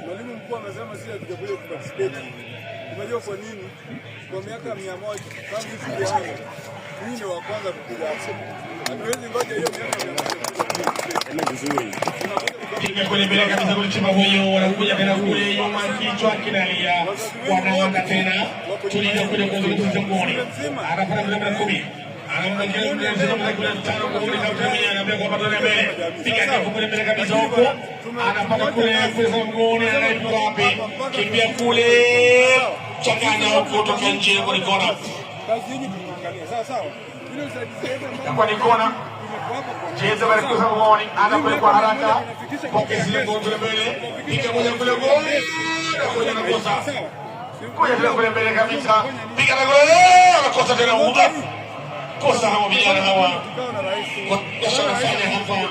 Mwalimu mkuu amesema sisi hatujakuja kuparticipate. Unajua kwa nini? Kwa miaka 100 tangu shule yangu mimi ndio wa kwanza kupiga hapo. Hatuwezi ngoja hiyo miaka 100 vizuri. Piga kule mbele kabisa kule chimba huyo wanakuja tena kule nyuma kichwa kinalia. Wanaanza tena. Tulia kule kwa mzunguni. Anafanya mbele 10. Anamwekea kule mzunguni kule 5 kwa kule na anaambia kwa bado mbele. Piga kule mbele kabisa huko. Anapaka kule mzunguni anaipika wapi? Kimbia kule. Changanya huko toka nje kwa kona. Kazi hii tunaangalia. Sawa sawa. Ile usaidizi kwa kona. Cheza bali kwa muone anakwenda kwa haraka. Pokezi ile ngome mbele. Piga moja kule goli. Anakuja na kosa. Kuja kule mbele kabisa. Piga na goli. Anakosa tena muda. Kosa hawa vijana hawa. Kwa fanya hapa.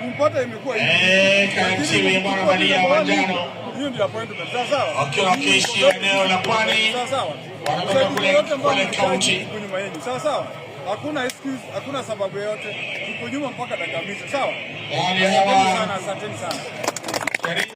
Kumpata imekuwa kantiwe bwana Malia Wanjano. Hiyo ndio appointment. Sawa sawa. Akiwa kishi eneo la Pwani. Sawa sawa. Wanakwenda kule county. Sawa sawa. Hakuna excuse, hakuna sababu yote. Tuko nyuma mpaka dakika 20. Sawa? Asanteni sana. Asanteni sana.